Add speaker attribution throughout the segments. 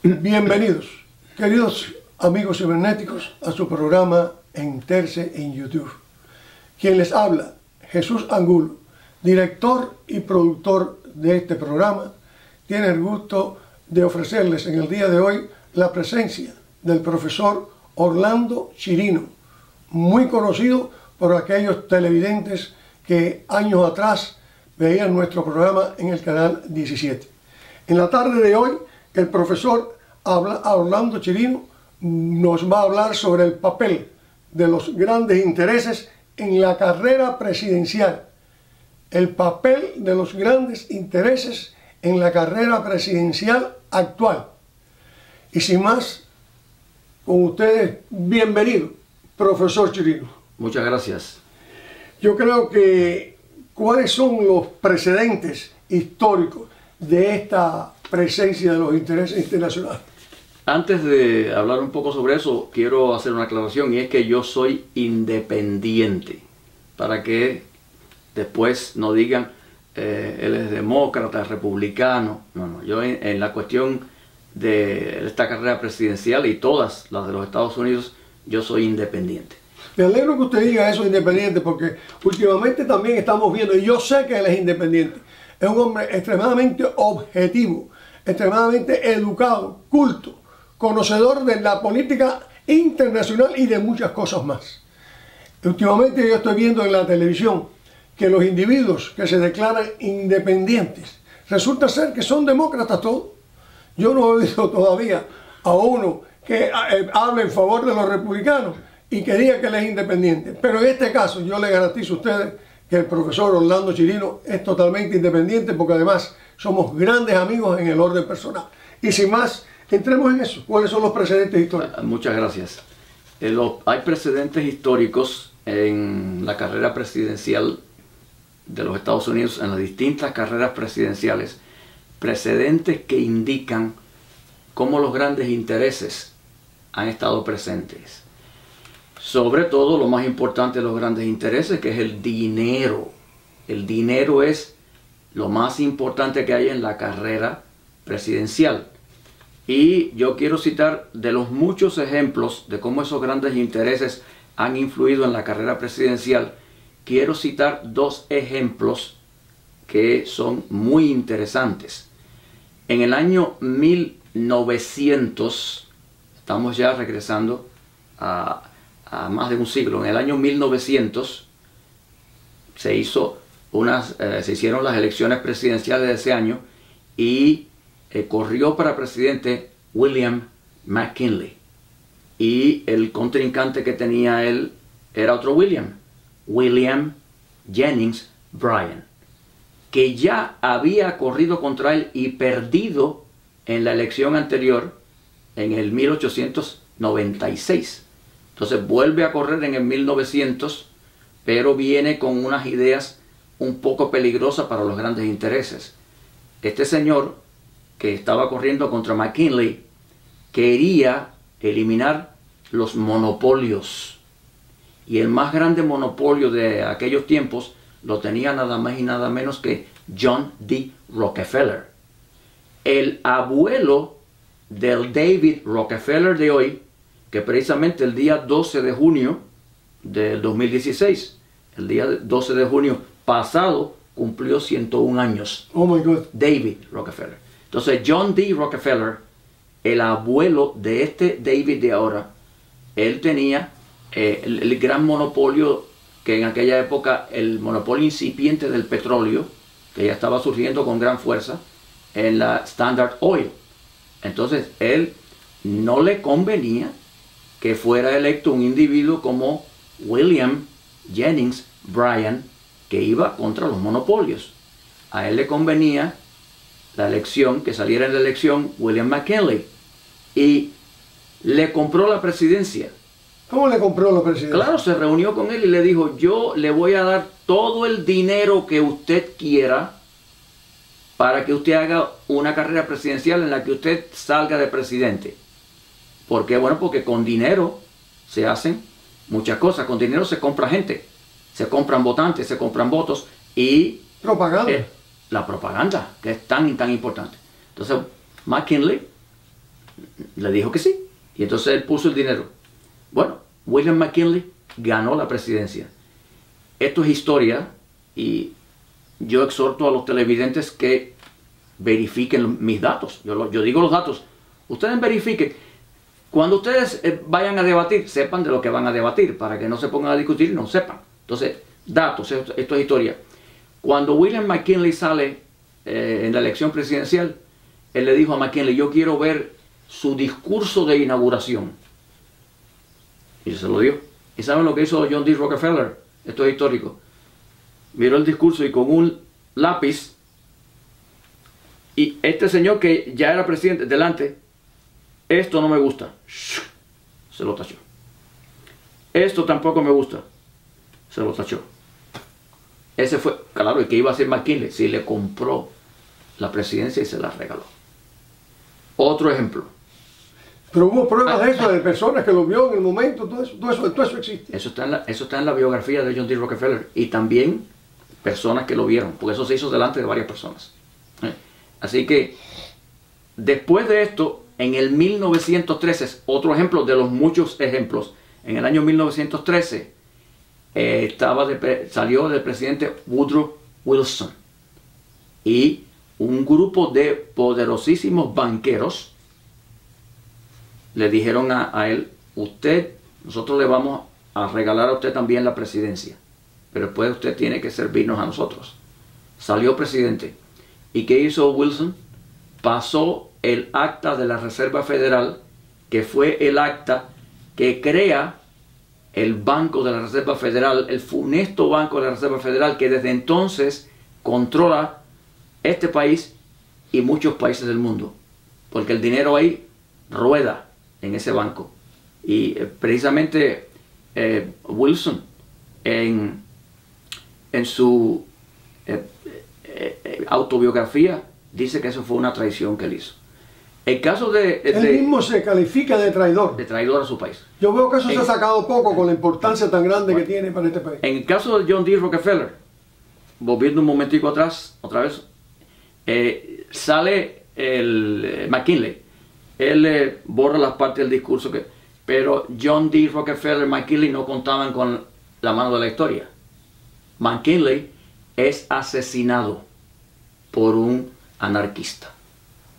Speaker 1: Bienvenidos, queridos amigos cibernéticos, a su programa Enterse en YouTube. Quien les habla, Jesús Angulo, director y productor de este programa, tiene el gusto de ofrecerles en el día de hoy la presencia del profesor Orlando Chirino, muy conocido por aquellos televidentes que años atrás veían nuestro programa en el canal 17. En la tarde de hoy, el profesor Orlando Chirino nos va a hablar sobre el papel de los grandes intereses en la carrera presidencial. El papel de los grandes intereses en la carrera presidencial actual. Y sin más, con ustedes, bienvenido, profesor Chirino.
Speaker 2: Muchas gracias.
Speaker 1: Yo creo que, ¿cuáles son los precedentes históricos de esta presencia de los intereses internacionales?
Speaker 2: Antes de hablar un poco sobre eso, quiero hacer una aclaración, y es que yo soy independiente, para que después no digan él es demócrata, republicano. No, yo en la cuestión de esta carrera presidencial y todas las de los Estados Unidos, yo soy independiente.
Speaker 1: Me alegro que usted diga eso, independiente, porque últimamente también estamos viendo, y yo sé que él es independiente, es un hombre extremadamente objetivo, extremadamente educado, culto, conocedor de la política internacional y de muchas cosas más. Últimamente yo estoy viendo en la televisión que los individuos que se declaran independientes resulta ser que son demócratas todos. Yo no he visto todavía a uno que hable en favor de los republicanos y que diga que él es independiente. Pero en este caso yo le garantizo a ustedes que el profesor Orlando Chirino es totalmente independiente, porque además somos grandes amigos en el orden personal. Y sin más, entremos en eso. ¿Cuáles son los precedentes históricos?
Speaker 2: Muchas gracias. Hay precedentes históricos en la carrera presidencial de los Estados Unidos, en las distintas carreras presidenciales, precedentes que indican cómo los grandes intereses han estado presentes. Sobre todo, lo más importante de los grandes intereses, que es el dinero. El dinero es lo más importante que hay en la carrera presidencial. Y yo quiero citar de los muchos ejemplos de cómo esos grandes intereses han influido en la carrera presidencial. Quiero citar dos ejemplos que son muy interesantes. En el año 1900, estamos ya regresando a más de un siglo, en el año 1900 se hicieron las elecciones presidenciales de ese año y corrió para presidente William McKinley. Y el contrincante que tenía él era otro William Jennings Bryan, que ya había corrido contra él y perdido en la elección anterior en el 1896. Entonces vuelve a correr en el 1900, pero viene con unas ideas un poco peligrosas para los grandes intereses. Este señor, que estaba corriendo contra McKinley, quería eliminar los monopolios. Y el más grande monopolio de aquellos tiempos lo tenía nada más y nada menos que John D. Rockefeller. El abuelo del David Rockefeller de hoy, que precisamente el día 12 de junio del 2016, el día 12 de junio pasado, cumplió 101 años.
Speaker 1: Oh my God.
Speaker 2: David Rockefeller. Entonces, John D. Rockefeller, el abuelo de este David de ahora, él tenía el gran monopolio, que en aquella época, el monopolio incipiente del petróleo, que ya estaba surgiendo con gran fuerza, en la Standard Oil. Entonces, él no le convenía que fuera electo un individuo como William Jennings Bryan, que iba contra los monopolios. A él le convenía la elección, que saliera en la elección William McKinley, y le compró la presidencia.
Speaker 1: ¿Cómo le compró la presidencia?
Speaker 2: Claro, se reunió con él y le dijo: yo le voy a dar todo el dinero que usted quiera para que usted haga una carrera presidencial en la que usted salga de presidente. ¿Por qué? Bueno, porque con dinero se hacen muchas cosas. Con dinero se compra gente, se compran votantes, se compran votos y...
Speaker 1: propaganda.
Speaker 2: La propaganda, que es tan importante. Entonces, McKinley le dijo que sí. Y entonces él puso el dinero. Bueno, William McKinley ganó la presidencia. Esto es historia y yo exhorto a los televidentes que verifiquen mis datos. Yo digo los datos. Ustedes verifiquen. Cuando ustedes vayan a debatir, sepan de lo que van a debatir, para que no se pongan a discutir y no sepan. Entonces, datos, esto es historia. Cuando William McKinley sale en la elección presidencial, él le dijo a McKinley, yo quiero ver su discurso de inauguración. Y se lo dio. ¿Y saben lo que hizo John D. Rockefeller? Esto es histórico. Miró el discurso y con un lápiz, y este señor que ya era presidente, delante, esto no me gusta, se lo tachó. Esto tampoco me gusta, se lo tachó. Ese fue, claro, el que iba a ser McKinley, si le compró la presidencia y se la regaló. Otro ejemplo.
Speaker 1: Pero hubo pruebas de eso, de personas que lo vio en el momento, todo eso existe.
Speaker 2: Eso está en la biografía de John D. Rockefeller. Y también personas que lo vieron, porque eso se hizo delante de varias personas. Así que, después de esto, en el 1913, otro ejemplo de los muchos ejemplos, en el año 1913, salió del presidente Woodrow Wilson. Y un grupo de poderosísimos banqueros le dijeron a él, nosotros le vamos a regalar a usted también la presidencia, pero después usted tiene que servirnos a nosotros. Salió presidente. ¿Y qué hizo Wilson? Pasó el acta de la Reserva Federal, que fue el acta que crea el Banco de la Reserva Federal, el funesto Banco de la Reserva Federal, que desde entonces controla este país y muchos países del mundo, porque el dinero ahí rueda en ese banco. Y precisamente Wilson en su autobiografía dice que eso fue una traición que él hizo. El caso
Speaker 1: él mismo se califica de traidor.
Speaker 2: De traidor a su país.
Speaker 1: Yo veo que eso se ha sacado poco con la importancia tan grande que tiene para este país.
Speaker 2: En el caso de John D. Rockefeller, volviendo un momentico atrás, otra vez, sale el McKinley. Él borra las partes del discurso, pero John D. Rockefeller y McKinley no contaban con la mano de la historia. McKinley es asesinado por un anarquista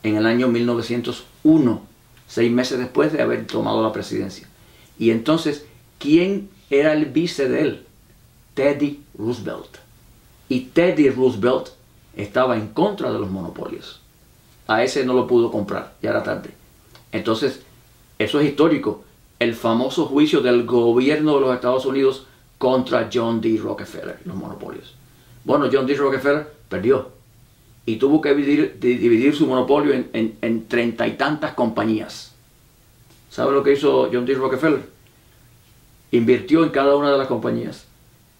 Speaker 2: en el año 1901, 6 meses después de haber tomado la presidencia. Y entonces, ¿quién era el vice de él? Teddy Roosevelt. Y Teddy Roosevelt estaba en contra de los monopolios. A ese no lo pudo comprar, ya era tarde. Entonces, eso es histórico. El famoso juicio del gobierno de los Estados Unidos contra John D. Rockefeller, los monopolios. Bueno, John D. Rockefeller perdió y tuvo que dividir su monopolio en 30 y tantas compañías. ¿Sabe lo que hizo John D. Rockefeller? Invirtió en cada una de las compañías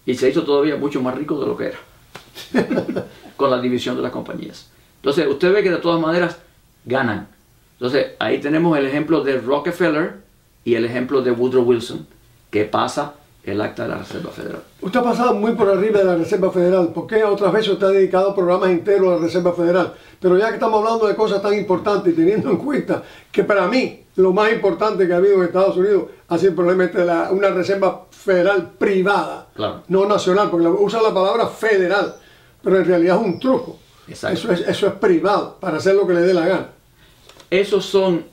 Speaker 2: y se hizo todavía mucho más rico de lo que era con la división de las compañías. Entonces, usted ve que de todas maneras ganan. Entonces, ahí tenemos el ejemplo de Rockefeller y el ejemplo de Woodrow Wilson, que pasa el acta de la Reserva Federal.
Speaker 1: Usted ha pasado muy por arriba de la Reserva Federal, porque otras veces usted ha dedicado programas enteros a la Reserva Federal. Pero ya que estamos hablando de cosas tan importantes y teniendo en cuenta que para mí lo más importante que ha habido en Estados Unidos ha sido probablemente una Reserva Federal privada,
Speaker 2: claro,
Speaker 1: no nacional, porque usa la palabra federal, pero en realidad es un truco. Eso es privado, para hacer lo que le dé la gana.
Speaker 2: Esos son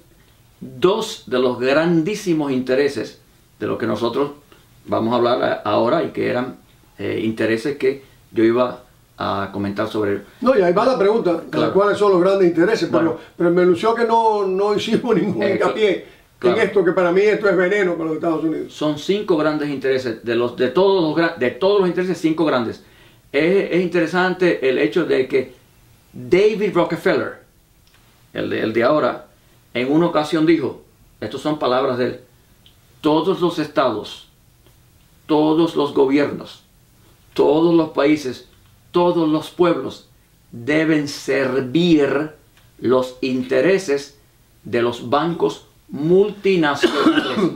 Speaker 2: dos de los grandísimos intereses de lo que nosotros vamos a hablar ahora y que eran intereses que yo iba a comentar sobre.
Speaker 1: No, y ahí va la pregunta,
Speaker 2: claro,
Speaker 1: cuáles son los grandes intereses,
Speaker 2: bueno,
Speaker 1: pero me lució que no hicimos ningún hincapié en esto, que para mí esto es veneno para los Estados Unidos.
Speaker 2: Son 5 grandes intereses, de todos los intereses, 5 grandes. Es interesante el hecho de que David Rockefeller, el de ahora, en una ocasión dijo, estas son palabras de él, todos los estados, todos los gobiernos, todos los países, todos los pueblos deben servir los intereses de los bancos multinacionales.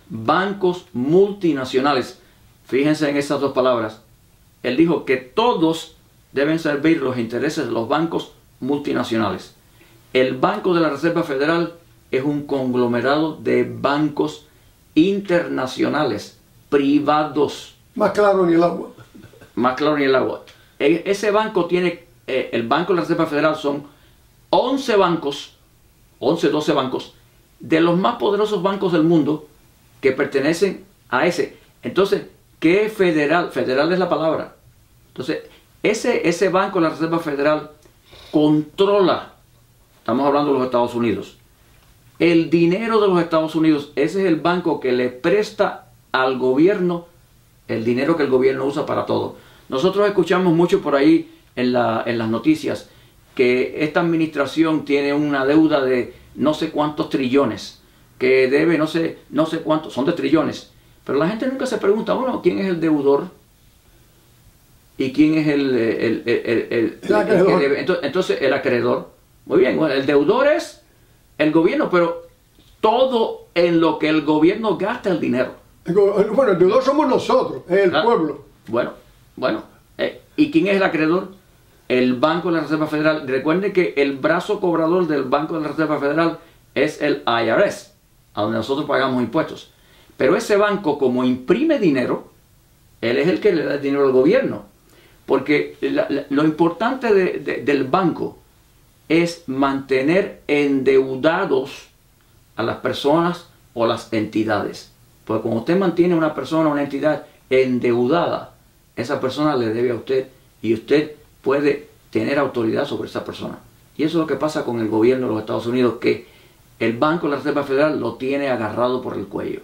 Speaker 2: Bancos multinacionales. Fíjense en esas dos palabras. Él dijo que todos deben servir los intereses de los bancos multinacionales. El Banco de la Reserva Federal es un conglomerado de bancos internacionales, privados.
Speaker 1: Más claro ni el agua.
Speaker 2: Más claro ni el agua. Ese banco tiene, el Banco de la Reserva Federal son 11 bancos, 11, 12 bancos, de los más poderosos bancos del mundo que pertenecen a ese. Entonces, ¿qué es federal? Federal es la palabra. Entonces, ese Banco de la Reserva Federal controla, estamos hablando de los Estados Unidos, el dinero de los Estados Unidos. Ese es el banco que le presta al gobierno el dinero que el gobierno usa para todo. Nosotros escuchamos mucho por ahí en las noticias que esta administración tiene una deuda de no sé cuántos trillones, que debe no sé cuántos, son de trillones. Pero la gente nunca se pregunta, bueno, ¿quién es el deudor? ¿Y quién es el
Speaker 1: acreedor?
Speaker 2: que debe? Entonces, el acreedor. Muy bien, bueno, el deudor es el gobierno, pero todo en lo que el gobierno gasta el dinero.
Speaker 1: Bueno, el deudor somos nosotros, es el pueblo.
Speaker 2: Bueno. ¿Y quién es el acreedor? El Banco de la Reserva Federal. Recuerden que el brazo cobrador del Banco de la Reserva Federal es el IRS, a donde nosotros pagamos impuestos. Pero ese banco, como imprime dinero, él es el que le da el dinero al gobierno. Porque lo importante del banco es mantener endeudados a las personas o las entidades. Porque cuando usted mantiene a una persona o una entidad endeudada, esa persona le debe a usted y usted puede tener autoridad sobre esa persona. Y eso es lo que pasa con el gobierno de los Estados Unidos, que el Banco de la Reserva Federal lo tiene agarrado por el cuello.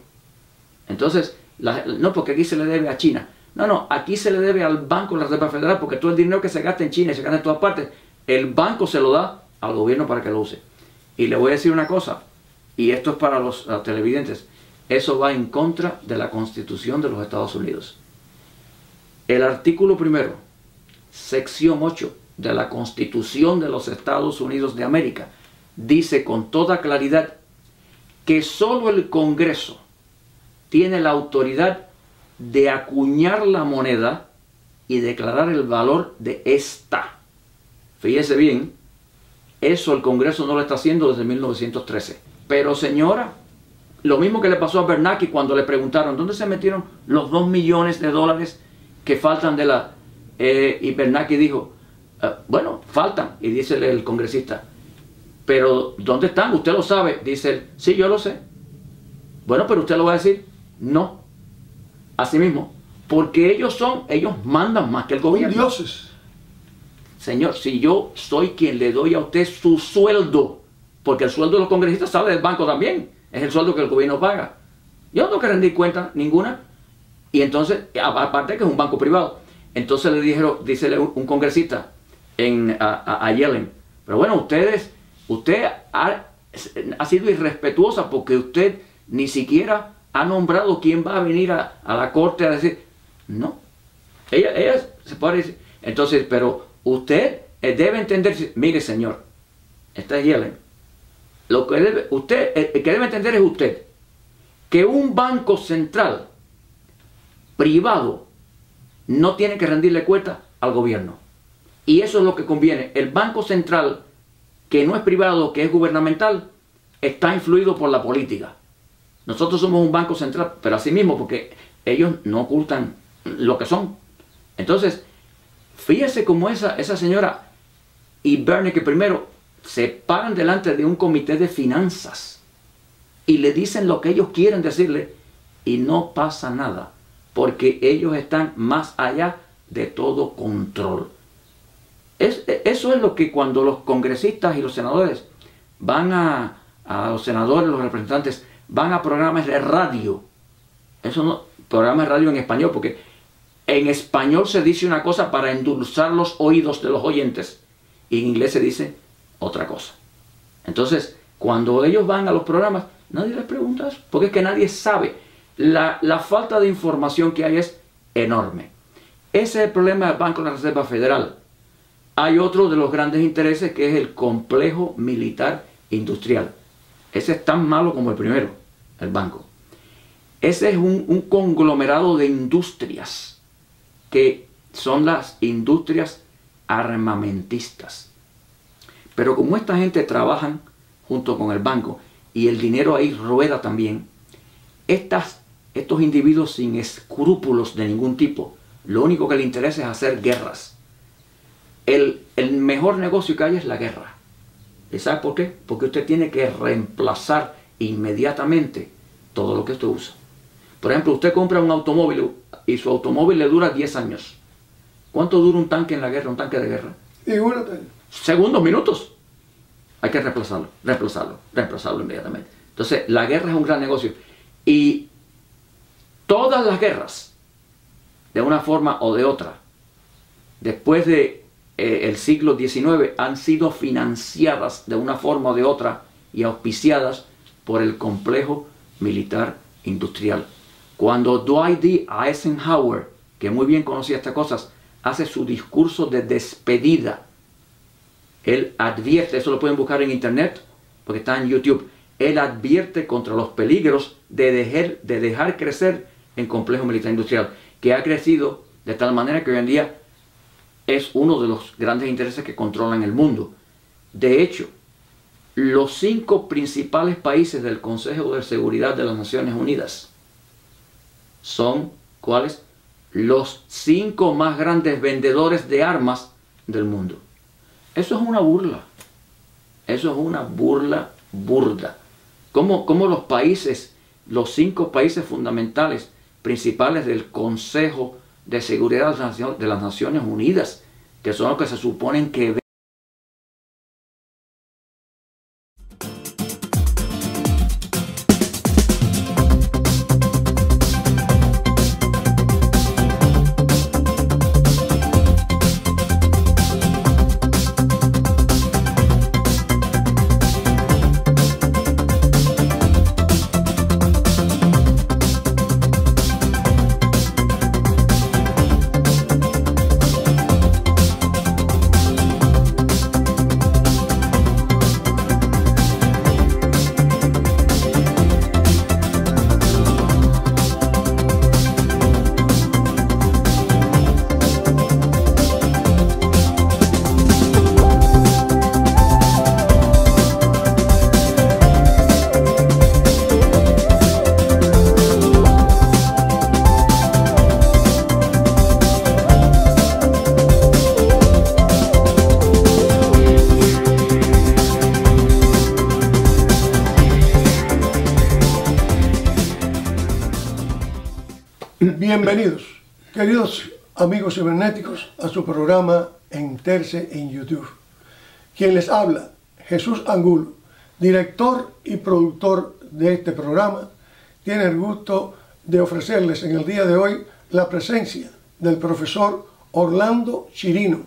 Speaker 2: Entonces, no porque aquí se le debe a China. No, aquí se le debe al Banco de la Reserva Federal, porque todo el dinero que se gasta en China y se gasta en todas partes, el banco se lo da al gobierno para que lo use. Y le voy a decir una cosa, y esto es para los televidentes, eso va en contra de la Constitución de los Estados Unidos. El artículo 1, sección 8 de la Constitución de los Estados Unidos de América dice con toda claridad que solo el Congreso tiene la autoridad de acuñar la moneda y declarar el valor de esta. Fíjese bien, eso el Congreso no lo está haciendo desde 1913. Pero señora, lo mismo que le pasó a Bernanke cuando le preguntaron ¿dónde se metieron los 2 millones de dólares que faltan de la... y Bernanke dijo, bueno, faltan. Y dice el congresista, pero ¿dónde están? ¿Usted lo sabe? Dice él, sí, yo lo sé. Bueno, pero usted lo va a decir, no. Así mismo, porque ellos mandan más que el gobierno.
Speaker 1: Dioses.
Speaker 2: Señor, si yo soy quien le doy a usted su sueldo, porque el sueldo de los congresistas sale del banco también, es el sueldo que el gobierno paga. Yo no tengo que rendir cuenta ninguna. Y entonces, aparte que es un banco privado, entonces le dijeron, dice un congresista a Yellen, pero bueno, usted ha sido irrespetuosa porque usted ni siquiera ha nombrado quién va a venir a la corte a decir, no, ella se puede decir, entonces, pero usted debe entender, mire señor, esta es Yellen, el que debe entender es usted, que un banco central privado no tiene que rendirle cuenta al gobierno. Y eso es lo que conviene. El banco central, que no es privado, que es gubernamental, está influido por la política. Nosotros somos un banco central, pero así mismo, porque ellos no ocultan lo que son. Entonces, fíjese cómo esa señora y Bernanke primero se paran delante de un comité de finanzas y le dicen lo que ellos quieren decirle y no pasa nada, porque ellos están más allá de todo control. Eso es lo que cuando los congresistas y los senadores van a los senadores, los representantes, van a programas de radio. Eso no, programas de radio en español, porque en español se dice una cosa para endulzar los oídos de los oyentes y en inglés se dice otra cosa. Entonces, cuando ellos van a los programas, nadie les pregunta eso, porque es que nadie sabe. La falta de información que hay es enorme. Ese es el problema del Banco de la Reserva Federal. Hay otro de los grandes intereses que es el complejo militar industrial. Ese es tan malo como el primero, el banco. Ese es un conglomerado de industrias que son las industrias armamentistas. Pero como esta gente trabajan junto con el banco y el dinero ahí rueda también, estos individuos sin escrúpulos de ningún tipo, lo único que les interesa es hacer guerras. El mejor negocio que hay es la guerra. ¿Y sabe por qué? Porque usted tiene que reemplazar inmediatamente todo lo que usted usa. Por ejemplo, usted compra un automóvil y su automóvil le dura 10 años. ¿Cuánto dura un tanque en la guerra, un tanque de guerra? Segundos, minutos. Hay que reemplazarlo inmediatamente. Entonces, la guerra es un gran negocio. Y todas las guerras, de una forma o de otra, después de el siglo XIX, han sido financiadas de una forma o de otra y auspiciadas por el complejo militar industrial. Cuando Dwight D. Eisenhower, que muy bien conocía estas cosas, hace su discurso de despedida, él advierte, eso lo pueden buscar en internet, porque está en YouTube, él advierte contra los peligros de dejar crecer el complejo militar industrial, que ha crecido de tal manera que hoy en día es uno de los grandes intereses que controlan el mundo. De hecho, los 5 principales países del Consejo de Seguridad de las Naciones Unidas son, ¿cuáles? Los 5 más grandes vendedores de armas del mundo. Eso es una burla. Eso es una burla burda. ¿Cómo los países, los 5 países fundamentales, principales del Consejo de Seguridad de las Naciones Unidas, que son los que se suponen que
Speaker 1: Bienvenidos, queridos amigos cibernéticos, a su programa Enterse en YouTube. Quien les habla, Jesús Angulo, director y productor de este programa, tiene el gusto de ofrecerles en el día de hoy la presencia del profesor Orlando Chirino,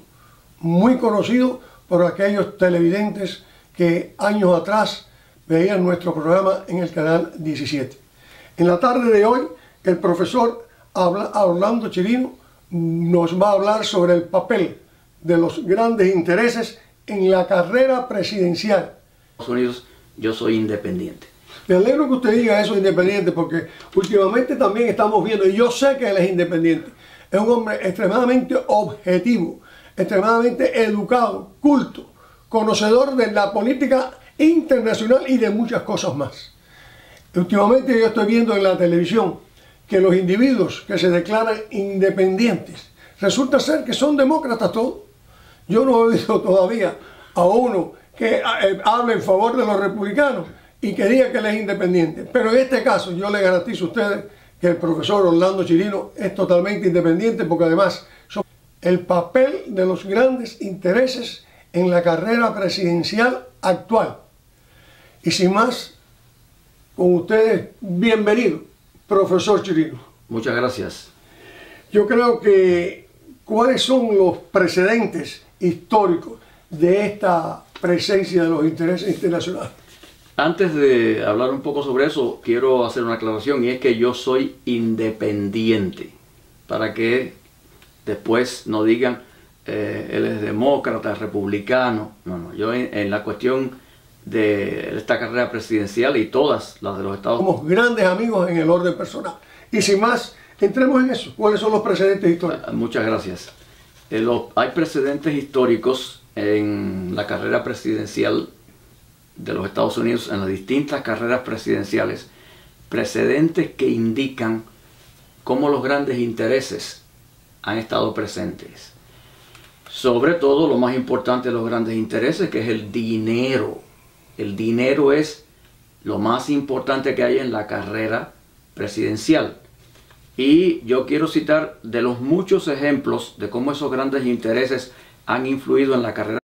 Speaker 1: muy conocido por aquellos televidentes que años atrás veían nuestro programa en el canal 17. En la tarde de hoy, el profesor Orlando Chirino nos va a hablar sobre el papel de los grandes intereses en la carrera presidencial.
Speaker 2: Estados Unidos, yo soy independiente.
Speaker 1: Me alegro que usted diga eso, independiente, porque últimamente también estamos viendo, y yo sé que él es independiente, es un hombre extremadamente objetivo, extremadamente educado, culto, conocedor de la política internacional y de muchas cosas más. Últimamente yo estoy viendo en la televisión que los individuos que se declaran independientes resulta ser que son demócratas todos. Yo no he visto todavía a uno que hable en favor de los republicanos y que diga que él es independiente. Pero en este caso yo le garantizo a ustedes que el profesor Orlando Chirino es totalmente independiente, porque además el papel de los grandes intereses en la carrera presidencial actual. Y sin más, con ustedes, bienvenido, profesor Chirino.
Speaker 2: Muchas gracias.
Speaker 1: Yo creo que cuáles son los precedentes históricos de esta presencia de los intereses internacionales.
Speaker 2: Antes de hablar un poco sobre eso, quiero hacer una aclaración, y es que yo soy independiente, para que después no digan él es demócrata, republicano. No, yo en la cuestión de esta carrera presidencial y todas las de los Estados Unidos.
Speaker 1: Somos grandes amigos en el orden personal. Y sin más, entremos en eso. ¿Cuáles son los precedentes históricos?
Speaker 2: Muchas gracias. Hay precedentes históricos en la carrera presidencial de los Estados Unidos en las distintas carreras presidenciales, precedentes que indican cómo los grandes intereses han estado presentes. Sobre todo, lo más importante de los grandes intereses, que es el dinero. El dinero es lo más importante que hay en la carrera presidencial. Y yo quiero citar de los muchos ejemplos de cómo esos grandes intereses han influido en la carrera